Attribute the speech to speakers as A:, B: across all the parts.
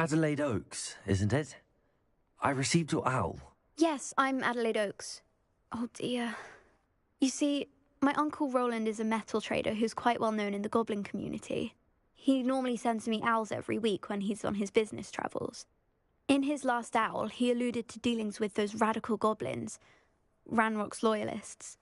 A: Adelaide Oaks, isn't it? I received your owl.
B: Yes, I'm Adelaide Oaks. Oh dear. You see, my Uncle Roland is a metal trader who's quite well known in the goblin community. He normally sends me owls every week when he's on his business travels. In his last owl, he alluded to dealings with those radical goblins, Ranrock's loyalists.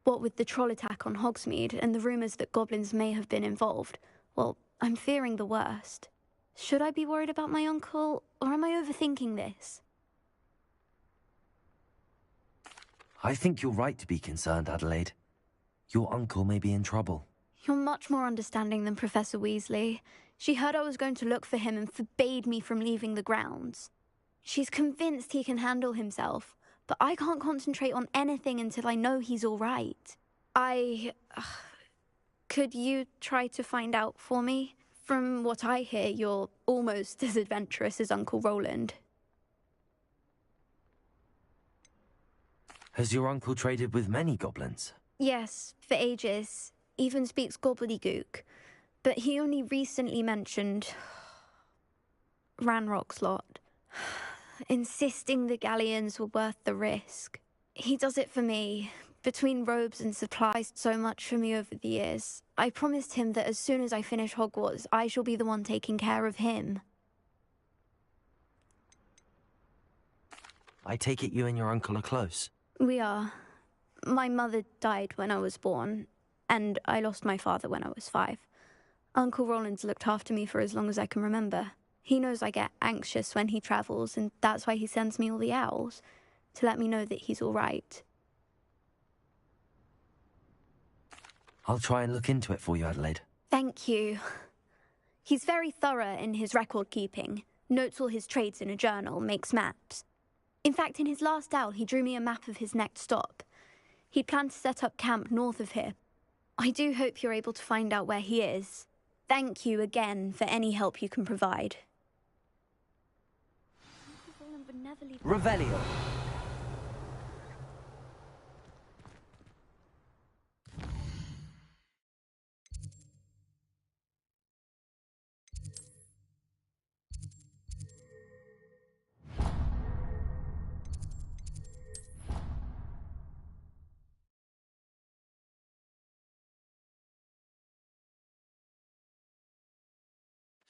B: What with the troll attack on Hogsmeade and the rumours that goblins may have been involved, well, I'm fearing the worst. Should I be worried about my uncle, or am I overthinking this?
A: I think you're right to be concerned, Adelaide. Your uncle may be in trouble.
B: You're much more understanding than Professor Weasley. She heard I was going to look for him and forbade me from leaving the grounds. She's convinced he can handle himself, but I can't concentrate on anything until I know he's all right. Could you try to find out for me? From what I hear, you're almost as adventurous as Uncle Roland.
A: Has your uncle traded with many goblins?
B: Yes, for ages. Even speaks gobbledygook. But he only recently mentioned Ranrock's lot, insisting the galleons were worth the risk. He does it for me. Between robes and supplies so much for me over the years. I promised him that as soon as I finish Hogwarts, I shall be the one taking care of him.
A: I take it you and your uncle are close?
B: We are. My mother died when I was born, and I lost my father when I was 5. Uncle Roland's looked after me for as long as I can remember. He knows I get anxious when he travels, and that's why he sends me all the owls, to let me know that he's all right.
A: I'll try and look into it for you, Adelaide.
B: Thank you. He's very thorough in his record keeping, notes all his trades in a journal, makes maps. In fact, in his last owl, he drew me a map of his next stop. He'd planned to set up camp north of here. I do hope you're able to find out where he is. Thank you again for any help you can provide.
A: Revelio.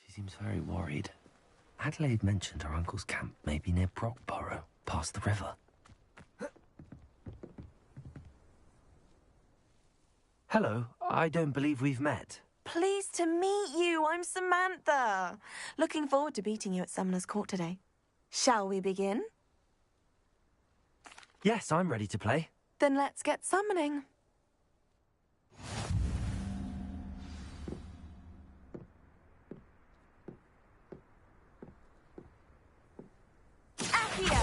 A: She seems very worried. Adelaide mentioned her uncle's camp may be near Brockborough, past the river. Hello, I don't believe we've met.
C: Pleased to meet you. I'm Samantha. Looking forward to beating you at Summoner's Court today. Shall we begin?
A: Yes, I'm ready to play.
C: Then let's get summoning. Accio!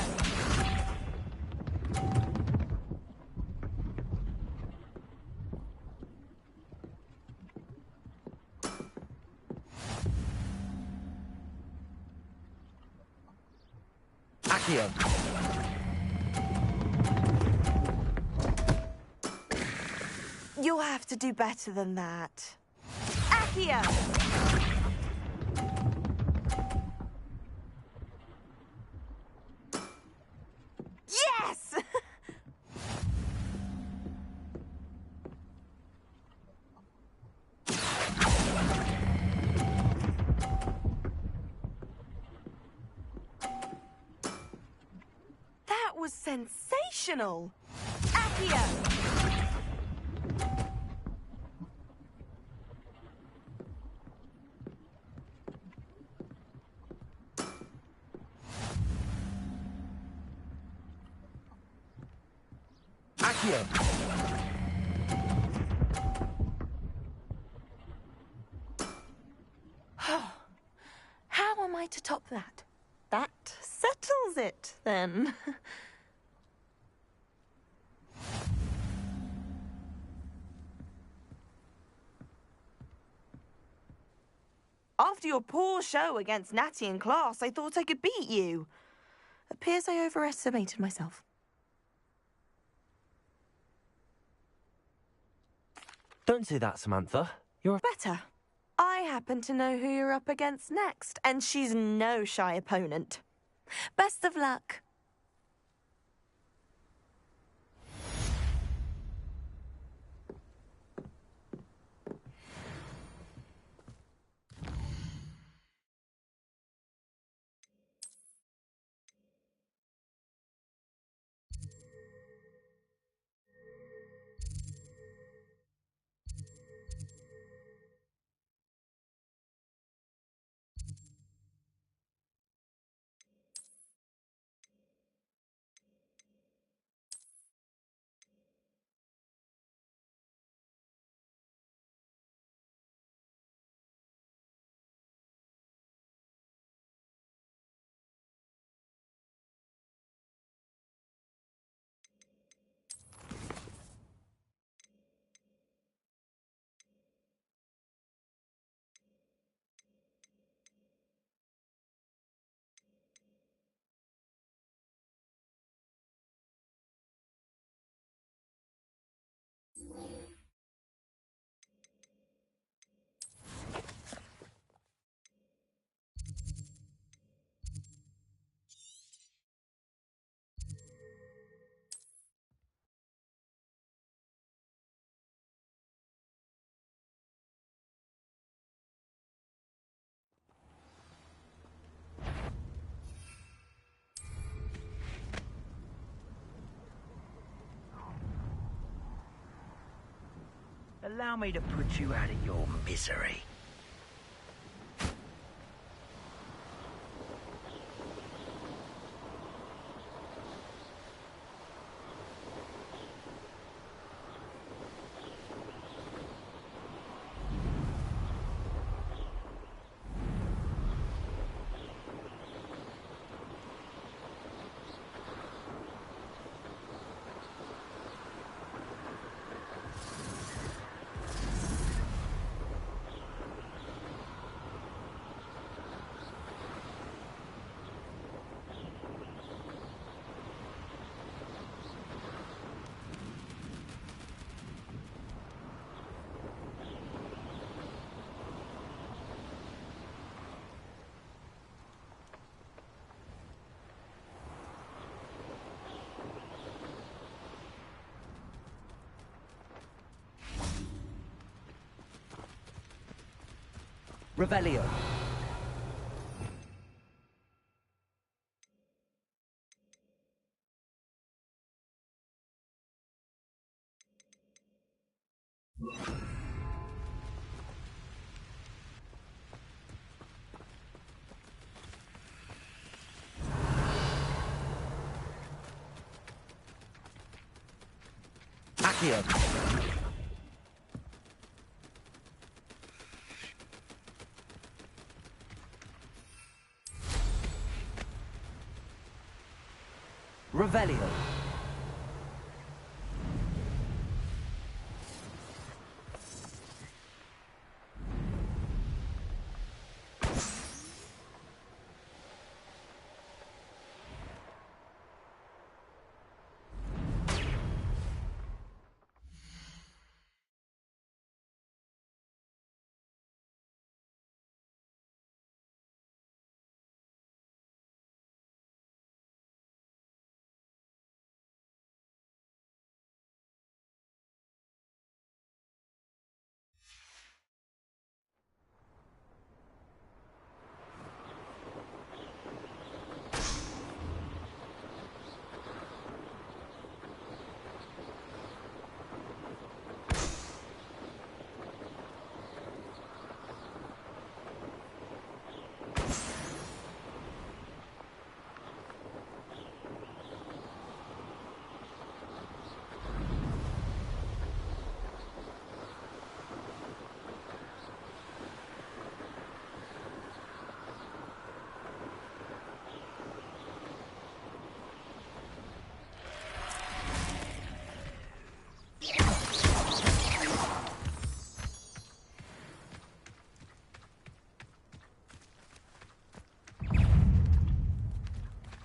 A: Accio.
C: You'll have to do better than that. Accio! Yes! That was sensational! Accio!
A: Accio.
C: How am I to top that? That settles it, then. After your poor show against Natty in class, I thought I could beat you. Appears I overestimated myself.
A: Don't say that, Samantha. You're a...
C: Better. I happen to know who you're up against next, and she's no shy opponent. Best of luck.
D: Allow me to put you out of your misery.
A: Revelio. Accio. Revelio.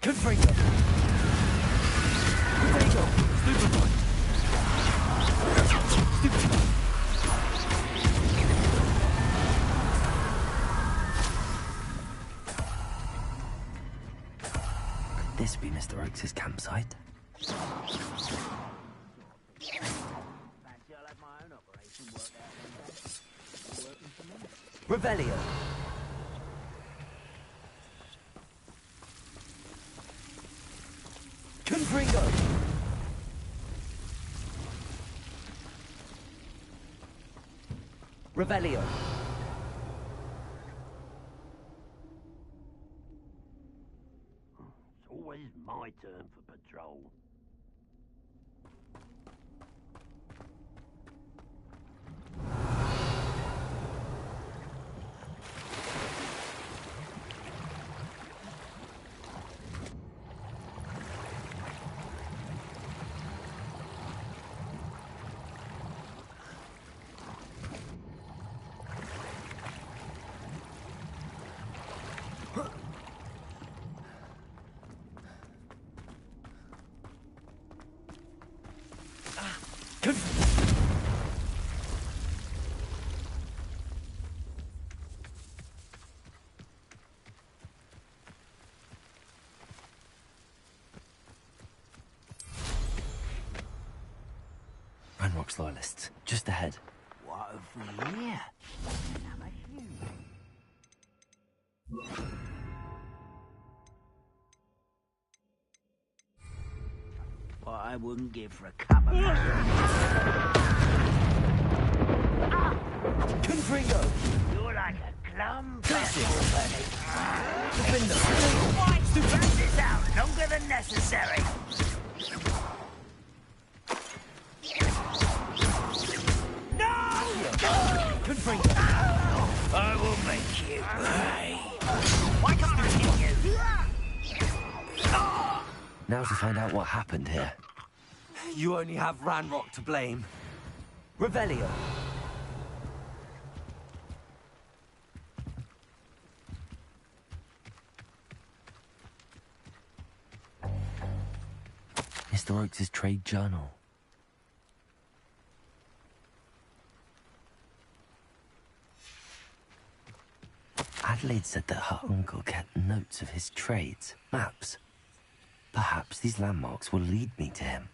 A: Confringo. Confringo. Stupefy. Stupefy. this be Mr. Oakes' campsite? Revelio. Confringo. Revelio.
D: It's always my turn for patrol.
A: Ranrock's loyalists, just ahead.
D: What have we here? What I wouldn't give for a cup of
A: Confringo!
D: You're like a glum
A: Classic.
D: Defender. Fight to drag this out longer than necessary.
A: Confringo!
D: I will make you pay. Why can't I hit you?
A: Now to find out what happened here. You only have Ranrock to blame. Revelio. Mr. Oakes' trade journal. Adelaide said that her uncle kept notes of his trades, maps. Perhaps these landmarks will lead me to him.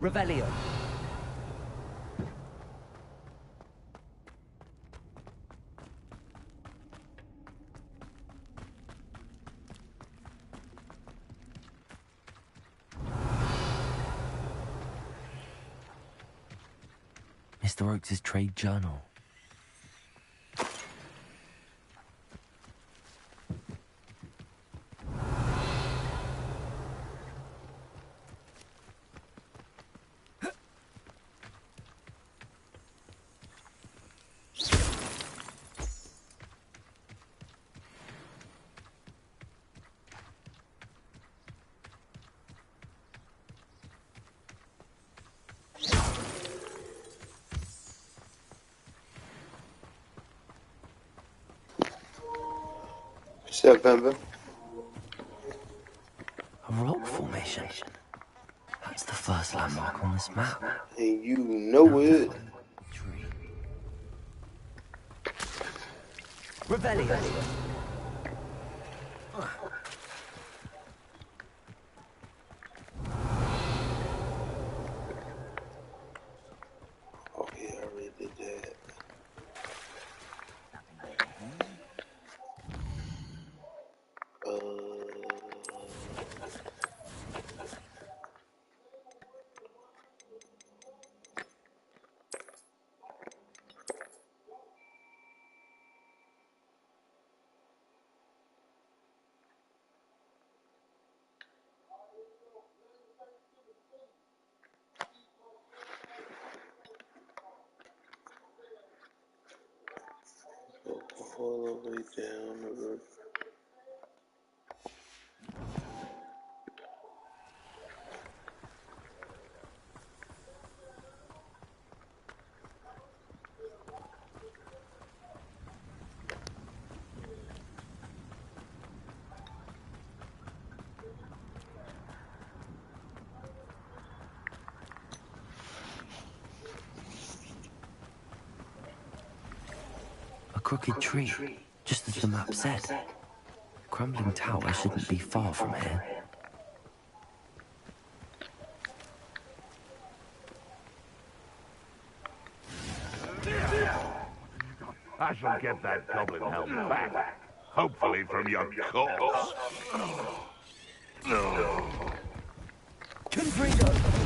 A: Revelio. Mr. Oakes' trade journal.
E: September.
A: A rock formation. That's the first landmark on this map.
E: And you know it.
A: Tree. Revelio.
E: Oh yeah, I already did that. All the way down the river.
A: crooked tree, just as the map said. Crumbling tower shouldn't be far from here.
F: I shall get that goblin helm back. Hopefully from your corpse.
D: Confringo!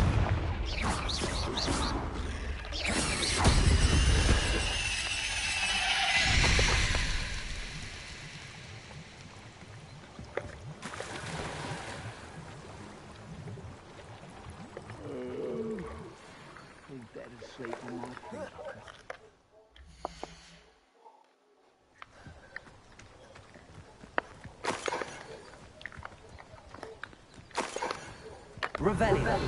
A: Revelio.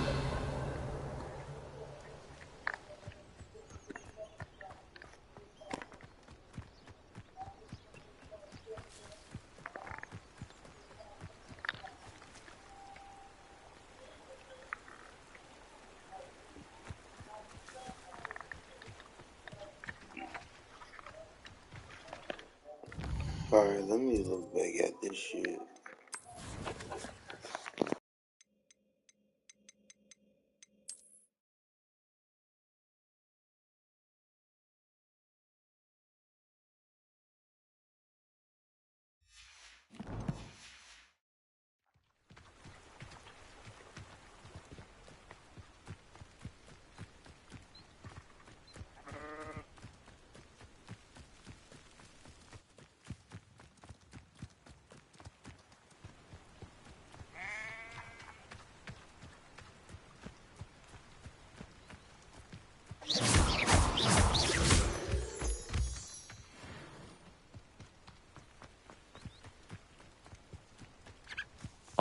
E: Alright, let me look back at this shit.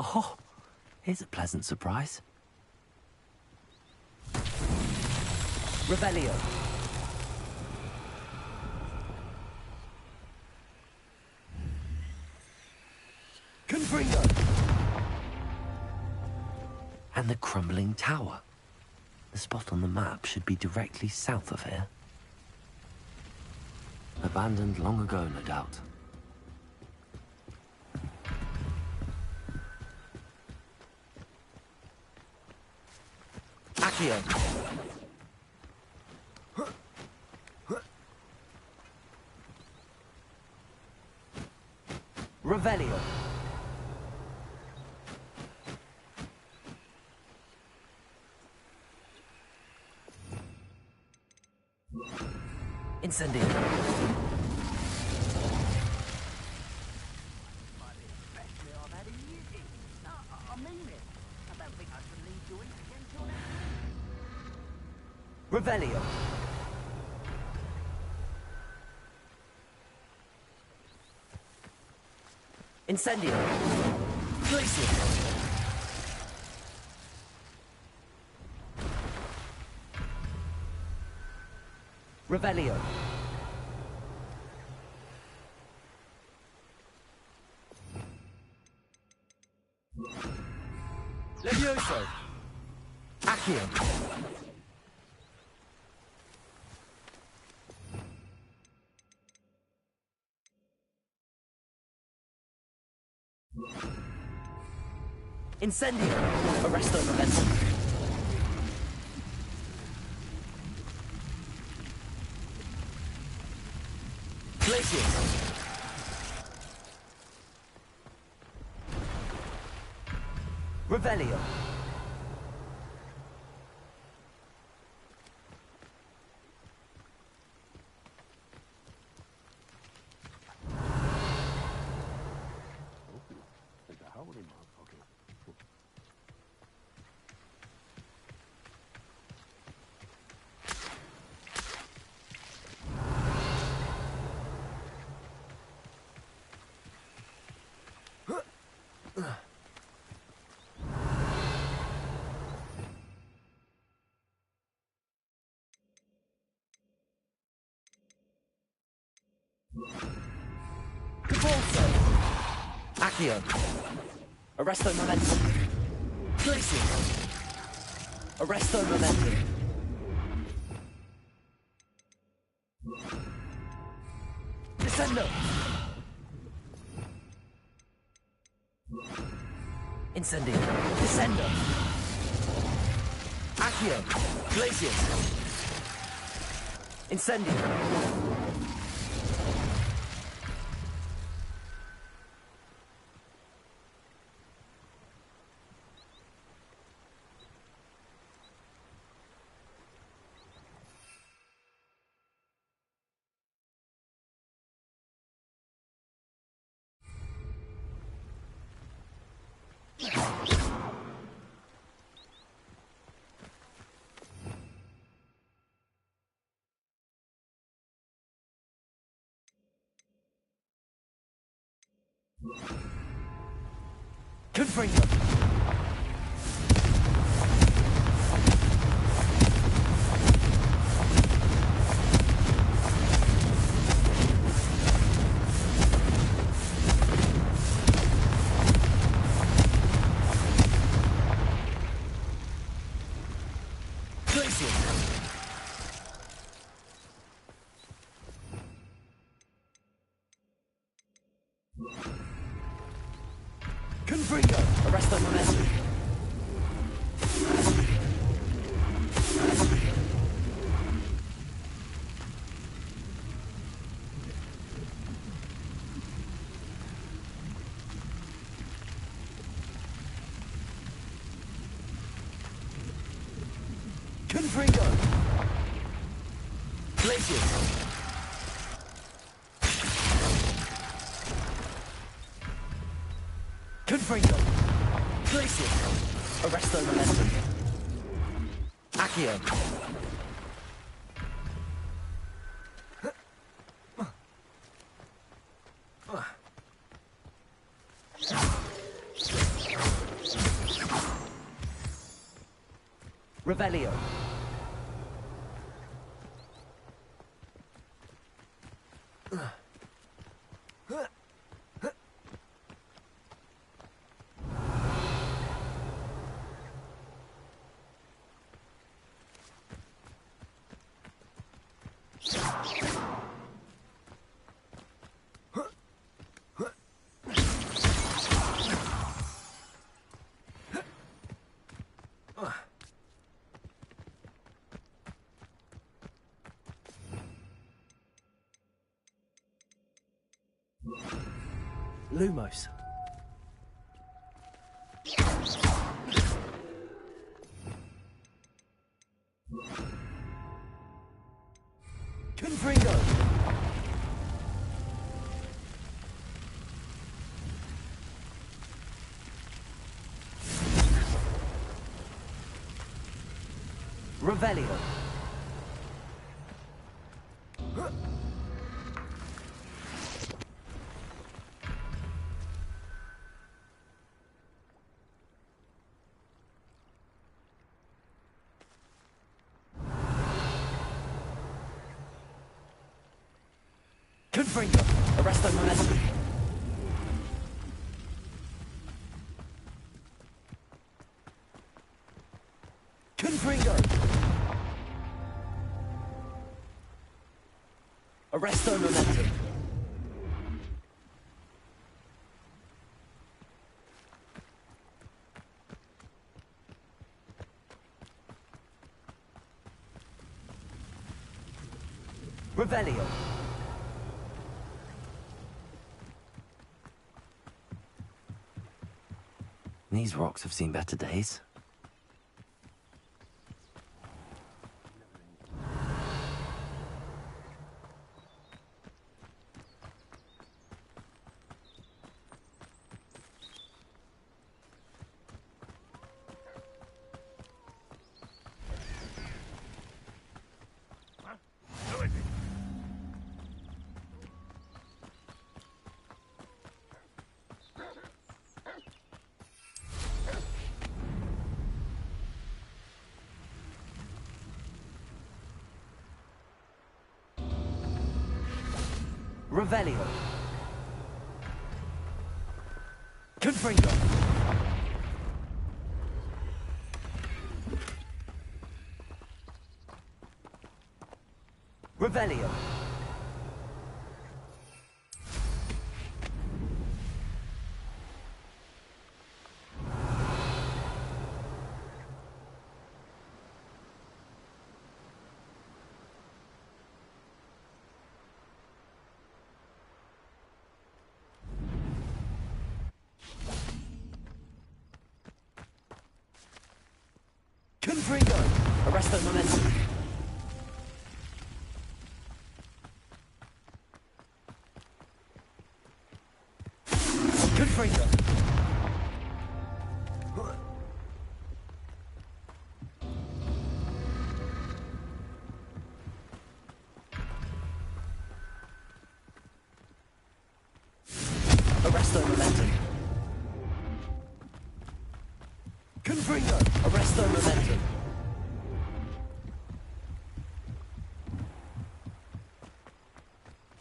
A: Oh, here's a pleasant surprise.
D: Revelio. Confringo!
A: And the crumbling tower. The spot on the map should be directly south of here. Abandoned long ago, no doubt.
D: Accio. Revelio. Incendio. Revelio. Incendio. Glacier. Revelio. Levioso. Accio. Incendio. Arresto momentum. Glacier. Revelio. Accio. Arresto momentum. Glacier. Arresto momentum.
G: Descendo! Incendio! Descendo! Accio! Glacius! Incendio! Confringo! Confringo! Arrest the momentum. Confringo! Glacius! Confringo! Glacius! Arrest the momentum. Accio! Revelio! Lumos. Confringo. Revelio. Confringo. Arrest the momentum. Confringo. Arrest the momentum. Revelio.
A: These rocks have seen better days.
G: Revelio. Confringo. Revelio. Confringo! Arresto momentum. Confringo! Arresto momentum. Confringo! Arresto momentum.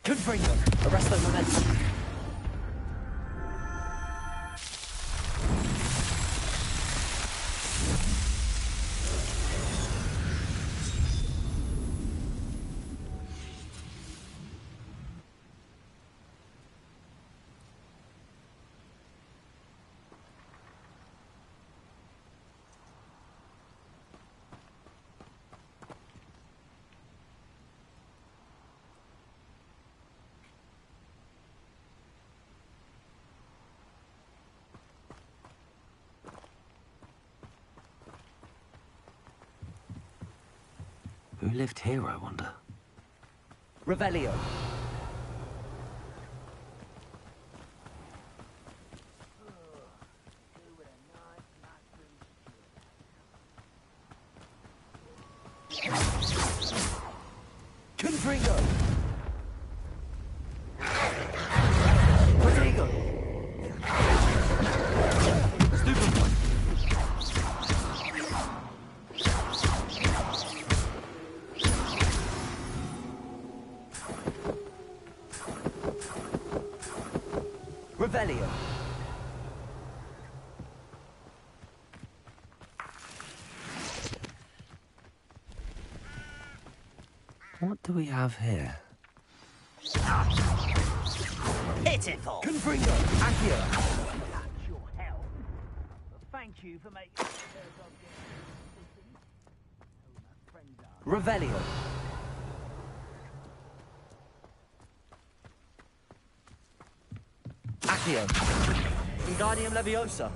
G: Confringo! Arresto momentum.
A: Who lived here, I wonder?
G: Revelio. Confringo. Protego. Stupid. Revelio.
A: What do we have here?
D: Pitiful.
G: Confringo. Accio.
D: That's your help. But thank you for making
G: Revelio. Accio. Wingardium Leviosa.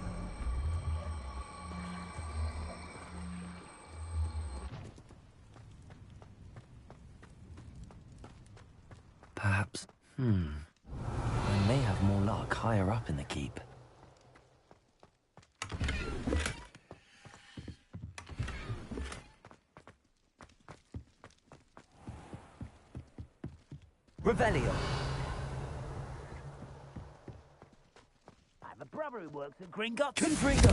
A: Perhaps. I may have more luck higher up in the keep.
G: Revelio.
D: I have a brother who works at Gringotts.
G: Confringo.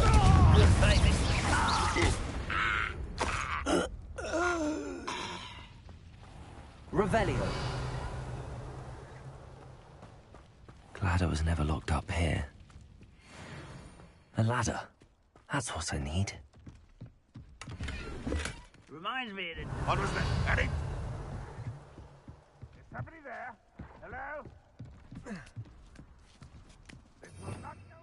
G: Revelio.
A: Glad I was never locked up here. A ladder. That's what I need.
D: Reminds me of the...
F: What was that, Eddie? Is somebody there? Hello? This will not go.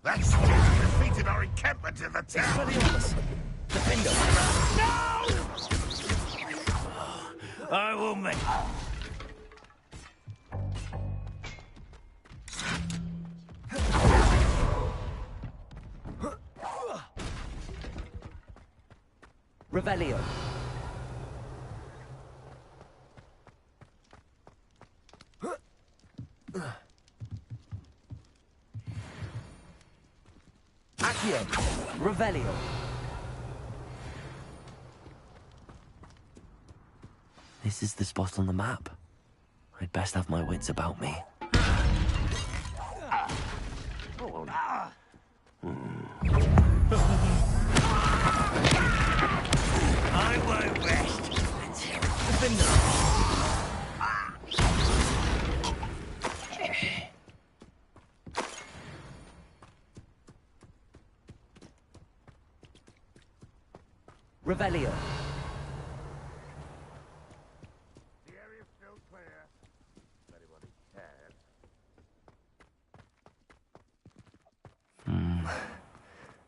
F: That's defeated our encampment in the town.
G: Expelliarmus. Defendo.
D: No! I will make...
G: Revelio. Accio. Revelio.
A: This is the spot on the map. I'd best have my wits about me.
D: I won't rest until...
G: Revelio.
F: The area's still clear. If anybody cares.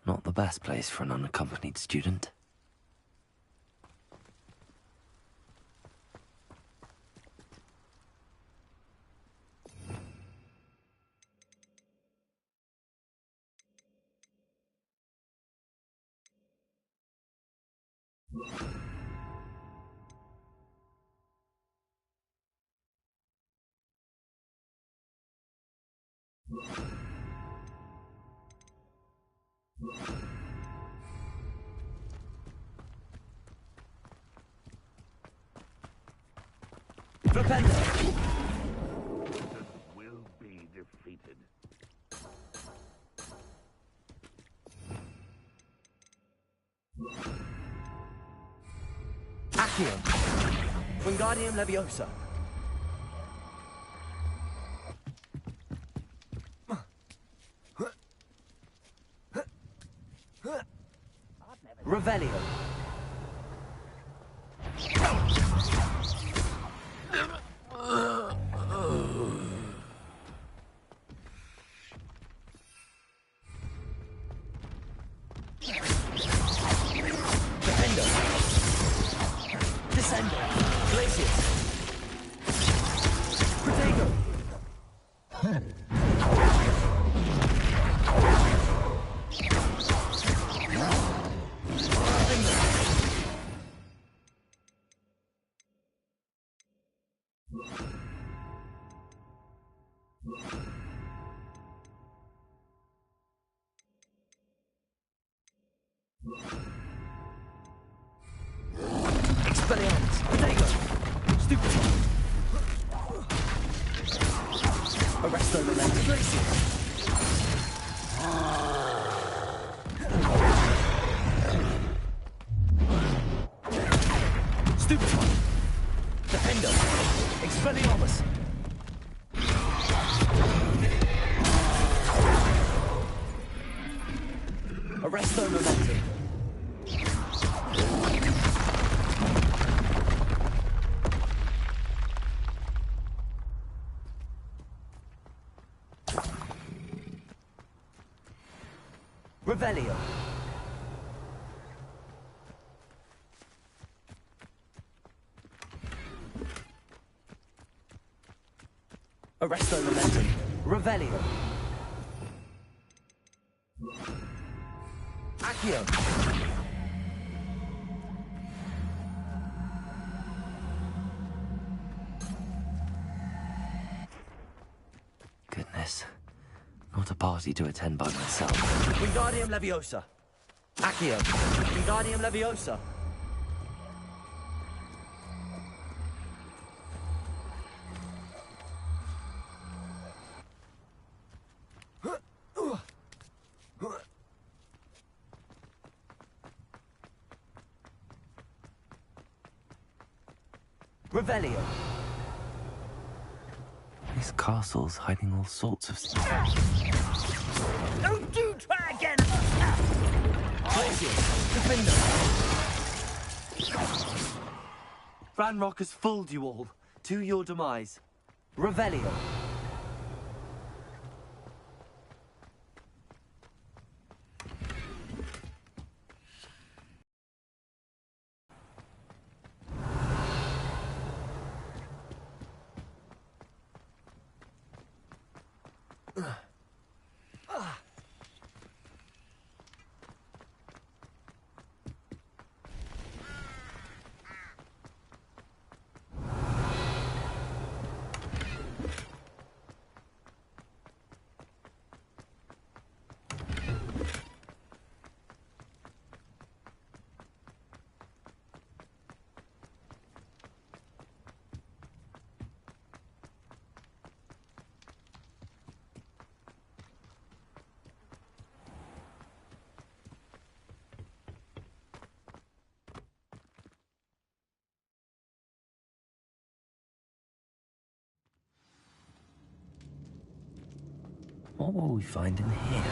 A: Not the best place for an unaccompanied student.
G: Flipendo.
F: Will be defeated.
G: Accio. Wingardium Leviosa. Revelio. Defendo. Descendo. Glacius. Protego. Expelliarmus. Protego. Stupid. Arresto Momentum. Glacius. Stupid. Defendo. Expelliarmus. Arresto Momentum. Revelio. Arresto Momentum. Revelio. Accio.
A: Goodness. Not a party to attend by myself.
G: Wingardium Leviosa. Accio. Wingardium Leviosa. Revelio.
A: This castle's hiding all sorts of stuff.
D: Don't you try again!
G: Glacius. Defendo. Ranrock has fooled you all. To your demise. Revelio.
A: What will we find in here?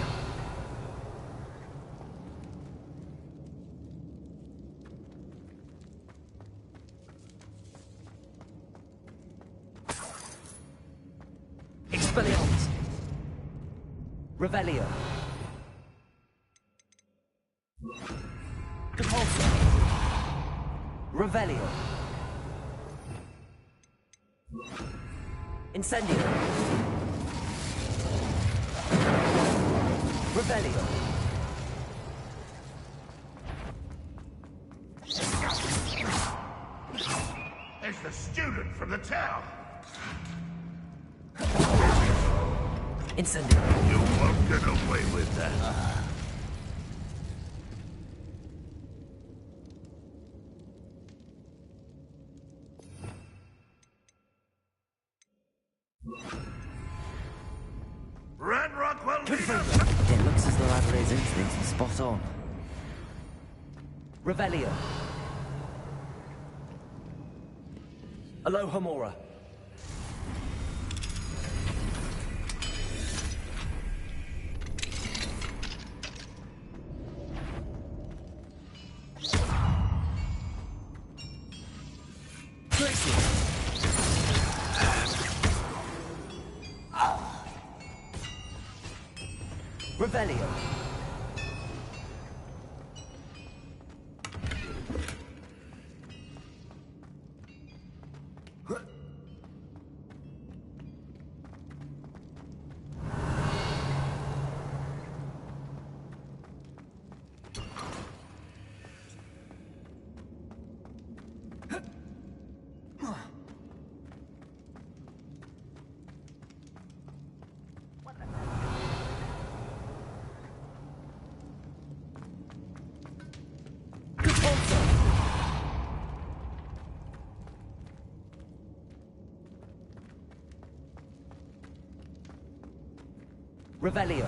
G: Expelliarmus. Revelio. Depulso. Revelio. Incendio. Revelio. Incendio.
F: You won't get away with that. Ranrock will lead us.
A: It looks as though Adelaide's instincts are spot on.
G: Revelio. Alohomora. Revelio. Revelio.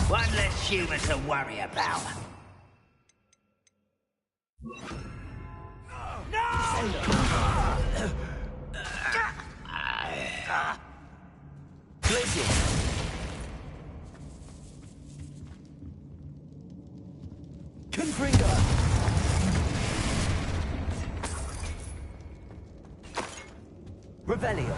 D: One less human to worry about.
G: Confringo. Revelio.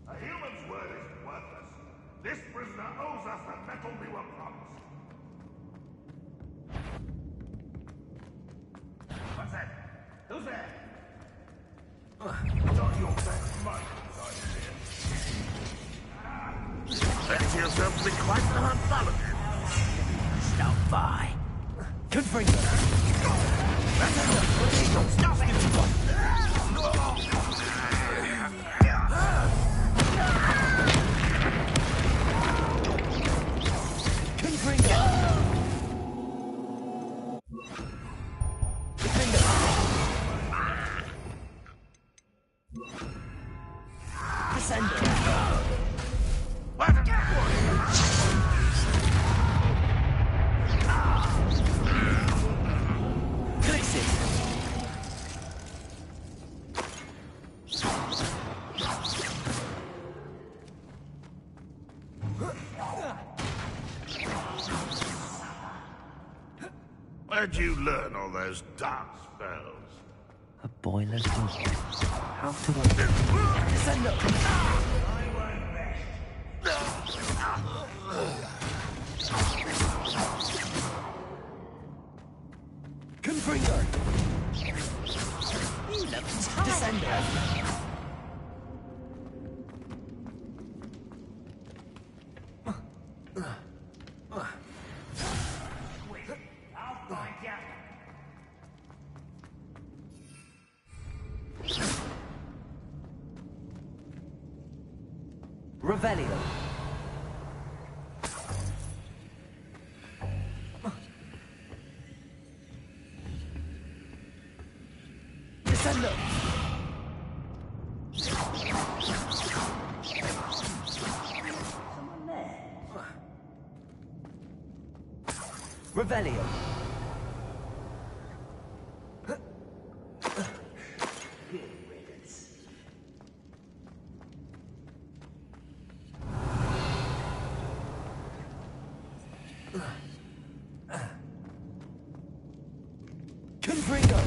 F: A human's word is worthless. This prisoner owes us the metal we were promised. What's that? Who's there? Not your best mind inside here. Fancy yourself to be quite the huntologist.
D: Stop by.
G: Confringo.
D: Stop it!
F: Where'd you learn all those dark spells?
A: A boiler door. How to open?
G: Confringo.
D: You look tired.
G: Descender. Revelio. Descendo. Revelio. Confringo!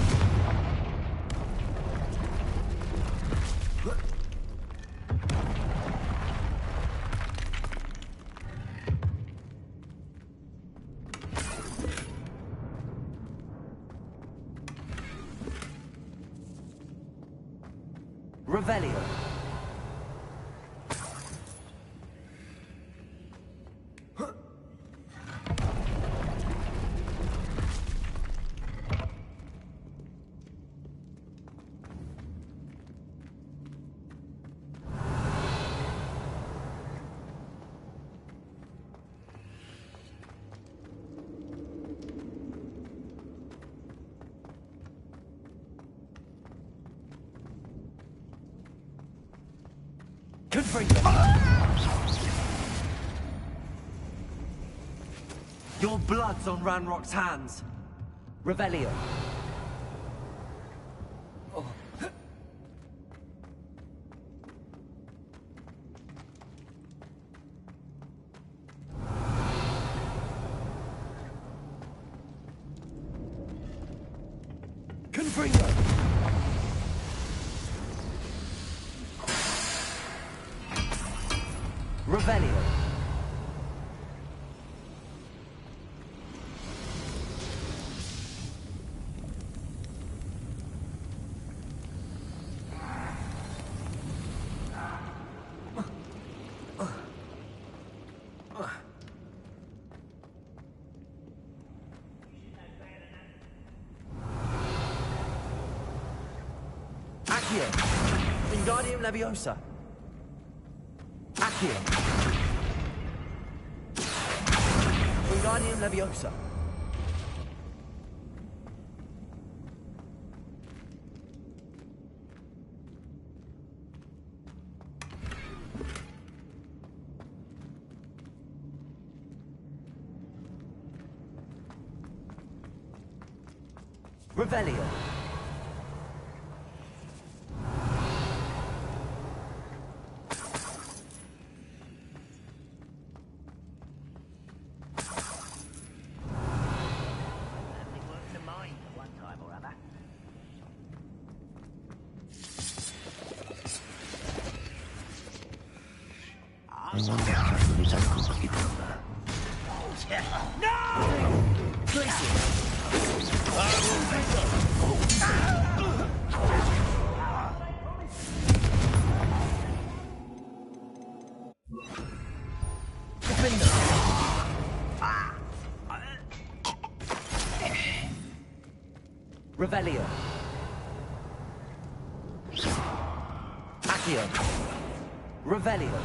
G: Revelio. Your blood's on Ranrock's hands. Revelio. Confringo. Revelio. Accio. Wingardium Leviosa. Accio. Wingardium Leviosa. Revelio.
A: I wonder how his uncle could be down there.
D: No!
G: Revelio. Accio. Revelio.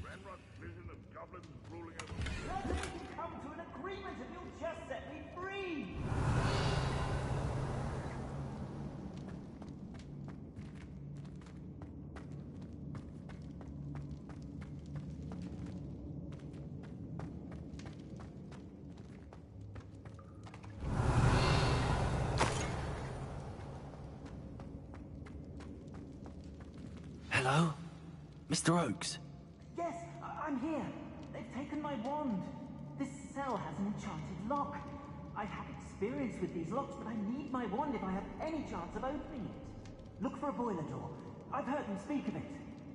F: Ranrock's vision of goblins ruling over...
D: Why don't we come to an agreement if you'll just set me free?
A: Hello? Mr. Oakes?
D: Yes, I'm here. They've taken my wand. This cell has an enchanted lock. I have experience with these locks, but I need my wand if I have any chance of opening it. Look for a boiler door. I've heard them speak of it.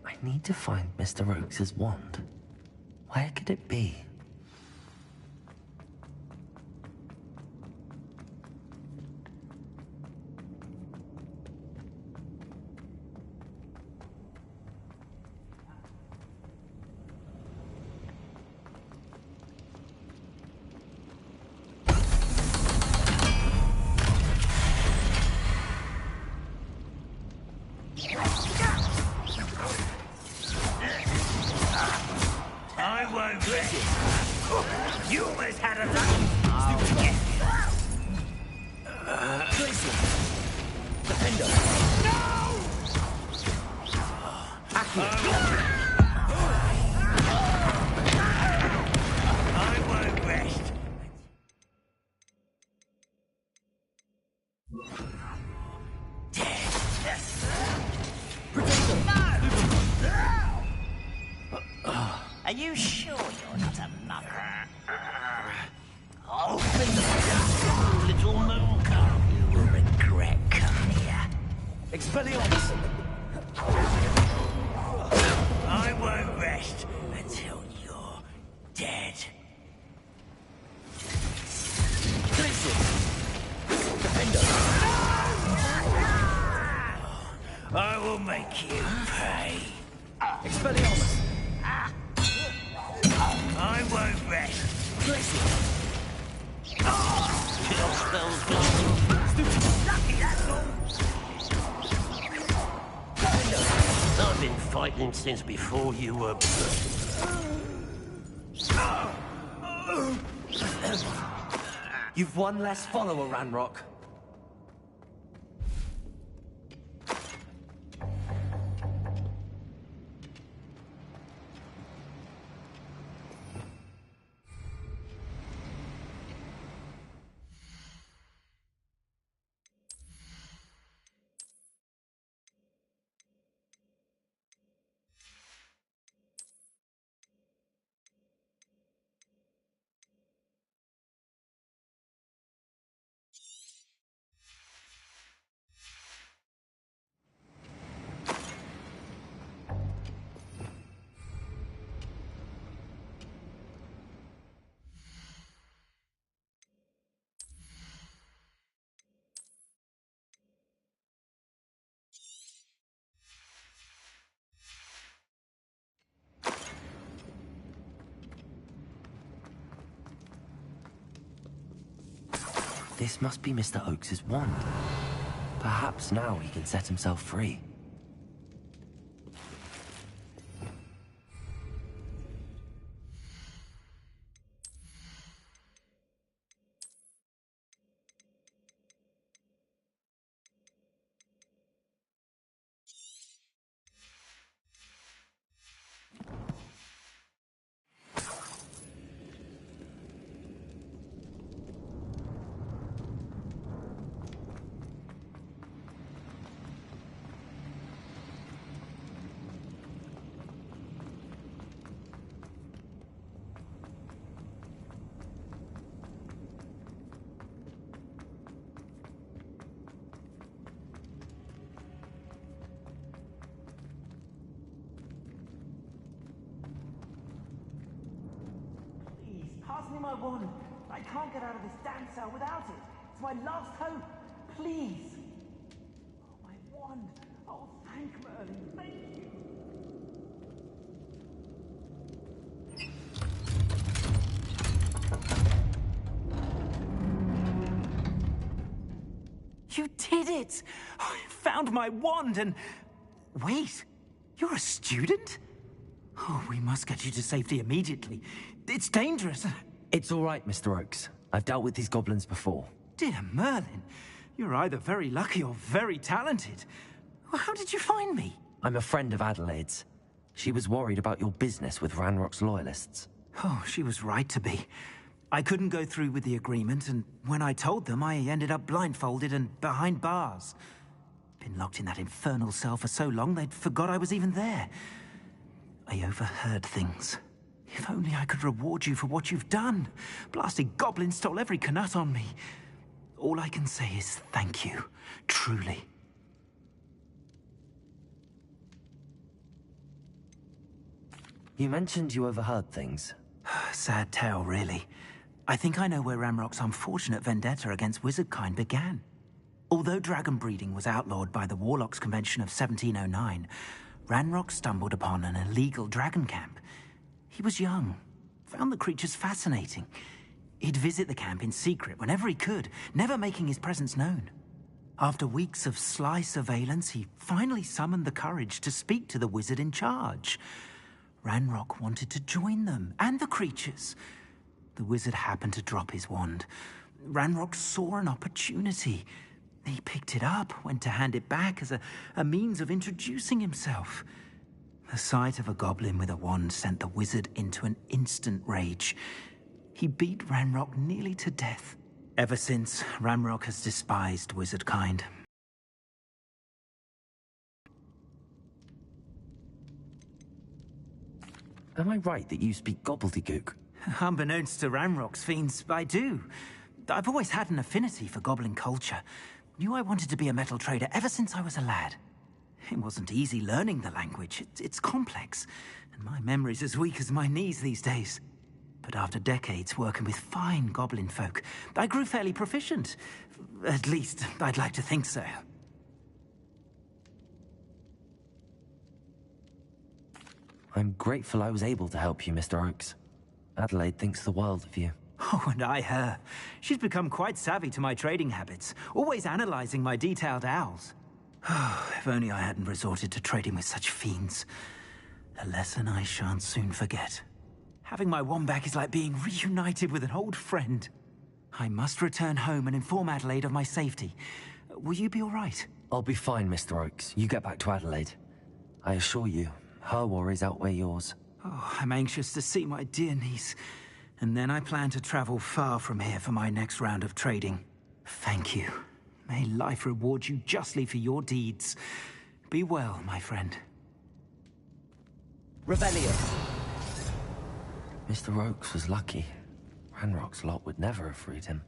A: I need to find Mr. Oakes' wand. Where could it be?
D: I won't let it. You almost had enough.
G: Defender.
D: No! I won't rest. Are you
H: you sure you're not a mugger? I'll finish you, little mooncock. You will regret coming here.
G: Expelliarmus!
H: I won't rest until you're dead. I will make you pay.
G: Expelliarmus!
H: I won't rest. Chill spells gone. Lucky, that's all. I've been fighting since before you were born.
G: You've one less follower, Ranrock.
A: This must be Mr. Oaks's wand. Perhaps now he can set himself free.
D: Pass me my wand. I can't get out of this damn cell without it. It's my last hope. Please. Oh, my wand. Oh, thank Merlin. Thank you. You did it! I found my wand and... Wait, you're a student? Oh, we must get you to safety immediately. It's dangerous.
A: It's all right, Mr. Oaks. I've dealt with these goblins before.
D: Dear Merlin, you're either very lucky or very talented. Well, how did you find me?
A: I'm a friend of Adelaide's. She was worried about your business with Ranrock's loyalists.
D: Oh, she was right to be. I couldn't go through with the agreement, and when I told them, I ended up blindfolded and behind bars. Been locked in that infernal cell for so long, they'd forgot I was even there. I overheard things. If only I could reward you for what you've done. Blasted goblins stole every knut on me. All I can say is thank you, truly.
A: You mentioned you overheard things.
D: Sad tale, really. I think I know where Ranrock's unfortunate vendetta against wizardkind began. Although dragon breeding was outlawed by the Warlocks Convention of 1709, Ranrock stumbled upon an illegal dragon camp. He was young, found the creatures fascinating. He'd visit the camp in secret whenever he could, never making his presence known. After weeks of sly surveillance, he finally summoned the courage to speak to the wizard in charge. Ranrock wanted to join them, and the creatures. The wizard happened to drop his wand. Ranrock saw an opportunity. He picked it up, went to hand it back as a means of introducing himself. The sight of a goblin with a wand sent the wizard into an instant rage. He beat Ranrock nearly to death. Ever since, Ranrock has despised wizardkind.
A: Am I right that you speak gobbledygook?
D: Unbeknownst to Ranrock's fiends, I do. I've always had an affinity for goblin culture. Knew I wanted to be a metal trader ever since I was a lad. It wasn't easy learning the language. It's complex, and my memory's as weak as my knees these days. But after decades working with fine goblin folk, I grew fairly proficient. At least, I'd like to think so.
A: I'm grateful I was able to help you, Mr. Oaks. Adelaide thinks the world of you.
D: Oh, and I her. She's become quite savvy to my trading habits, always analyzing my detailed owls. If only I hadn't resorted to trading with such fiends. A lesson I shan't soon forget. Having my wand back is like being reunited with an old friend. I must return home and inform Adelaide of my safety. Will you be all right?
A: I'll be fine, Mr. Oaks. You get back to Adelaide. I assure you, her worries outweigh yours.
D: Oh, I'm anxious to see my dear niece. And then I plan to travel far from here for my next round of trading. Thank you. May life reward you justly for your deeds. Be well, my friend.
G: Revelio.
A: Mr. Oaks was lucky. Ranrock's lot would never have freed him.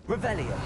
G: Revelio.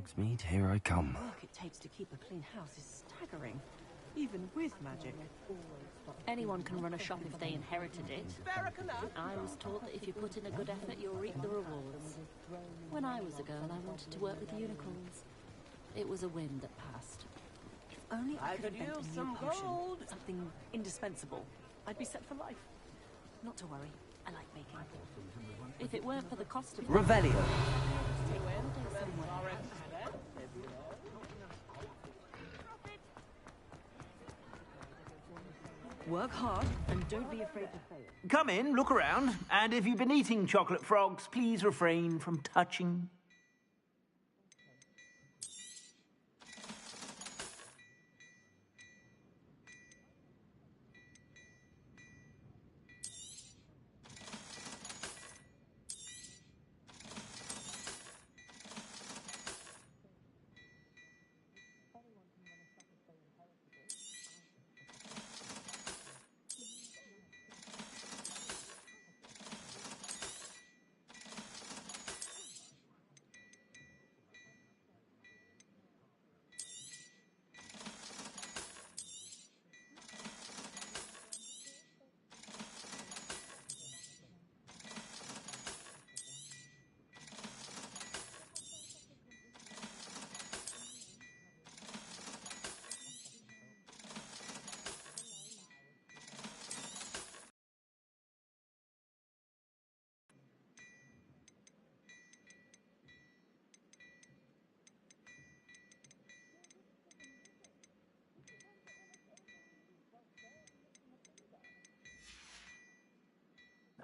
A: Hogsmeade, here I come.
I: The work it takes to keep a clean house is staggering, even with magic.
J: Anyone can run a shop if they inherited it. I was taught that if you put in a good effort, you'll reap the rewards. When I was a girl, I wanted to work with unicorns. It was a whim that passed.
I: If only I could invent a new
C: some
I: potion,
C: gold.
I: something indispensable, I'd be set for life. Not to worry, I like baking.
J: If it weren't for the cost of
G: Revelio.
I: Work hard and don't be afraid to fail.
D: Come in, look around, and if you've been eating chocolate frogs, please refrain from touching.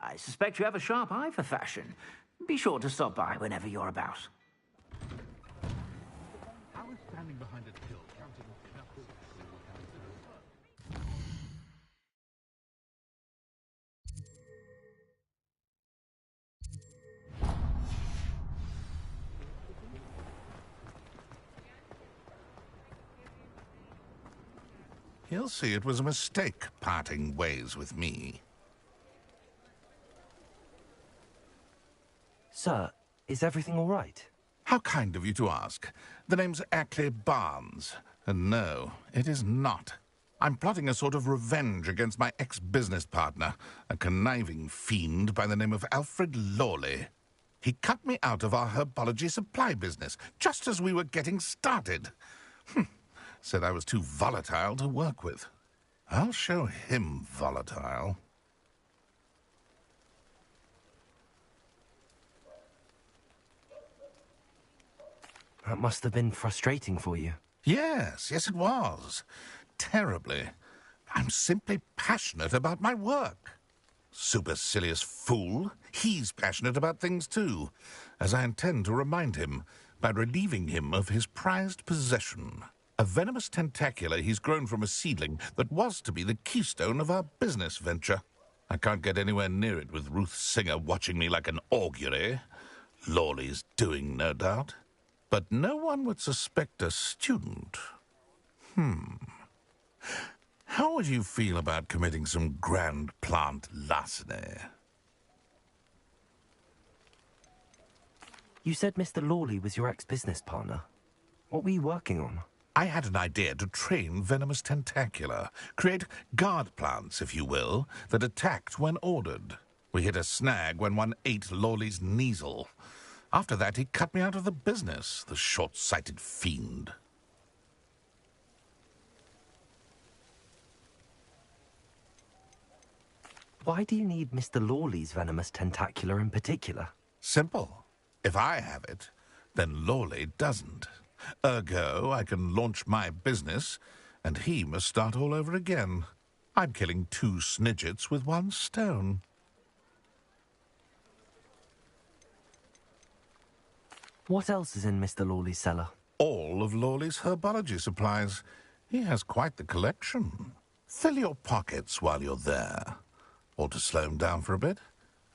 K: I suspect you have a sharp eye for fashion. Be sure to stop by whenever you're about.
F: I was standing behind a till, counting knuckles. He'll see it was a mistake parting ways with me.
A: Sir, is everything all right?
F: How kind of you to ask. The name's Ackley Barnes. And no, it is not. I'm plotting a sort of revenge against my ex-business partner, a conniving fiend by the name of Alfred Lawley. He cut me out of our herbology supply business, just as we were getting started. Said I was too volatile to work with. I'll show him volatile.
A: That must have been frustrating for you.
F: Yes, it was. Terribly. I'm simply passionate about my work. Supercilious fool. He's passionate about things too, as I intend to remind him by relieving him of his prized possession. A venomous tentacula he's grown from a seedling that was to be the keystone of our business venture. I can't get anywhere near it with Ruth Singer watching me like an augury. Lawley's doing, no doubt. But no one would suspect a student. How would you feel about committing some grand plant larceny?
A: You said Mr. Lawley was your ex-business partner. What were you working on?
F: I had an idea to train venomous tentacula, create guard plants, if you will, that attacked when ordered. We hit a snag when one ate Lawley's Kneasel. After that, he cut me out of the business, the short-sighted fiend.
A: Why do you need Mr. Lawley's venomous tentacula in particular?
F: Simple. If I have it, then Lawley doesn't. Ergo, I can launch my business, and he must start all over again. I'm killing 2 snidgets with 1 stone.
A: What else is in Mr. Lawley's cellar?
F: All of Lawley's herbology supplies. He has quite the collection. Fill your pockets while you're there. Or to slow him down for a bit.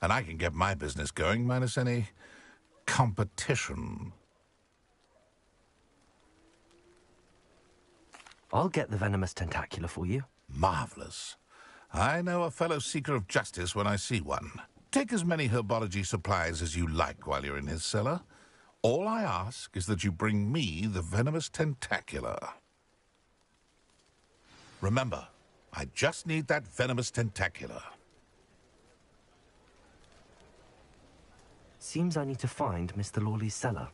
F: And I can get my business going minus any competition.
A: I'll get the venomous tentacula for you.
F: Marvelous. I know a fellow seeker of justice when I see one. Take as many herbology supplies as you like while you're in his cellar. All I ask is that you bring me the venomous tentacula. Remember, I just need that venomous tentacula.
A: Seems I need to find Mr. Lawley's cellar.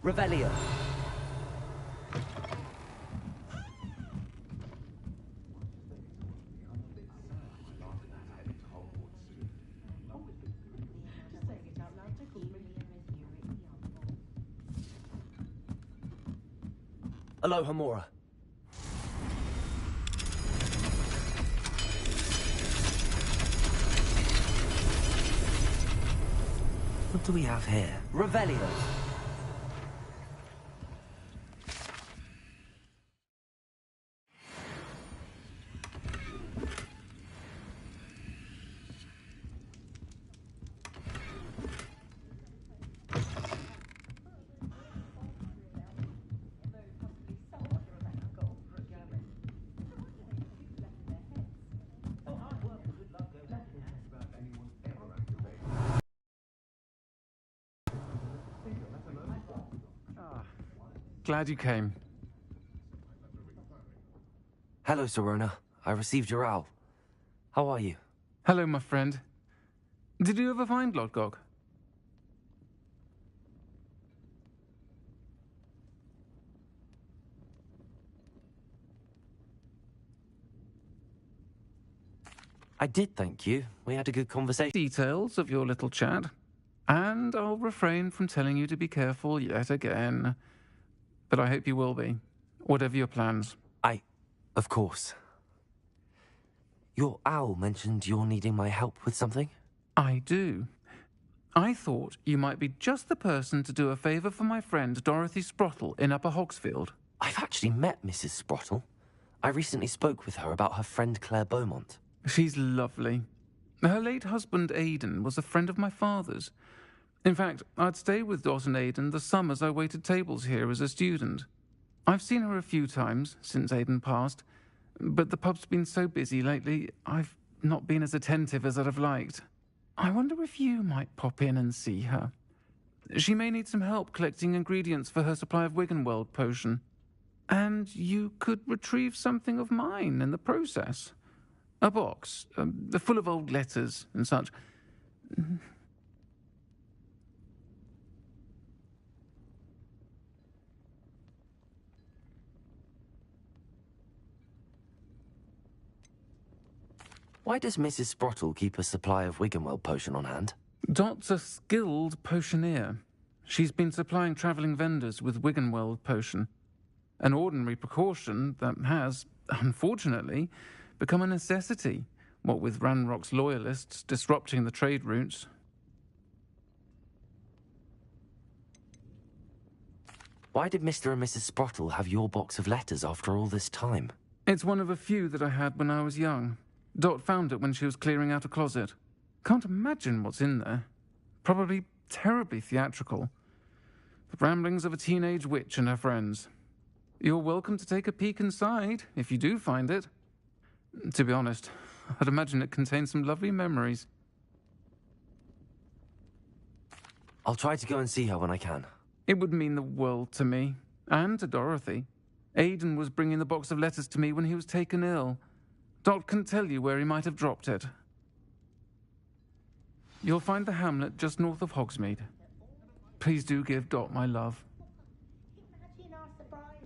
A: Revelio. Aloha Mora. What do we have here? Revelio.
L: Glad you came.
A: Hello, Serona. I received your owl. How are you?
L: Hello, my friend. Did you ever find Lodgok?
A: I did, thank you. We had a good conversation.
L: Details of your little chat. And I'll refrain from telling you to be careful yet again. But I hope you will be, whatever your plans.
A: Of course. Your owl mentioned you're needing my help with something?
L: I do. I thought you might be just the person to do a favour for my friend Dorothy Sprottle in Upper Hogsfield.
A: I've actually met Mrs. Sprottle. I recently spoke with her about her friend Claire Beaumont.
L: She's lovely. Her late husband Aidan was a friend of my father's. In fact, I'd stay with Dot and Aidan the summers I waited tables here as a student. I've seen her a few times since Aidan passed, but the pub's been so busy lately, I've not been as attentive as I'd have liked. I wonder if you might pop in and see her. She may need some help collecting ingredients for her supply of Wiggenweld potion. And you could retrieve something of mine in the process. A box, full of old letters and such.
A: Why does Mrs. Sprottle keep a supply of Wiggenweld potion on hand?
L: Dot's a skilled potioneer. She's been supplying travelling vendors with Wiggenweld potion. An ordinary precaution that has, unfortunately, become a necessity, what with Ranrock's loyalists disrupting the trade routes.
A: Why did Mr. and Mrs. Sprottle have your box of letters after all this time?
L: It's one of a few that I had when I was young. Dot found it when she was clearing out a closet. Can't imagine what's in there. Probably terribly theatrical. The ramblings of a teenage witch and her friends. You're welcome to take a peek inside, if you do find it. To be honest, I'd imagine it contains some lovely memories.
A: I'll try to go and see her when I can.
L: It would mean the world to me, and to Dorothy. Aidan was bringing the box of letters to me when he was taken ill. Dot can tell you where he might have dropped it. You'll find the hamlet just north of Hogsmeade. Please do give Dot my love.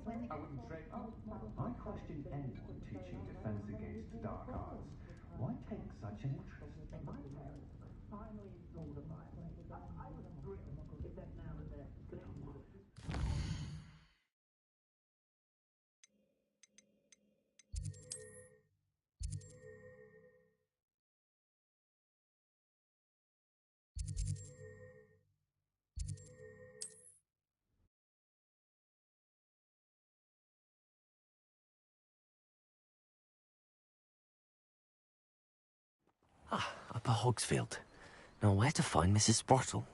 M: I wouldn't trade. I question anyone teaching defense against dark arts. Why take such an interest in my parents? Finally installed a Bible. I would agree with that now and there.
A: Upper Hogsfield. Now where to find Mrs. Sprottle?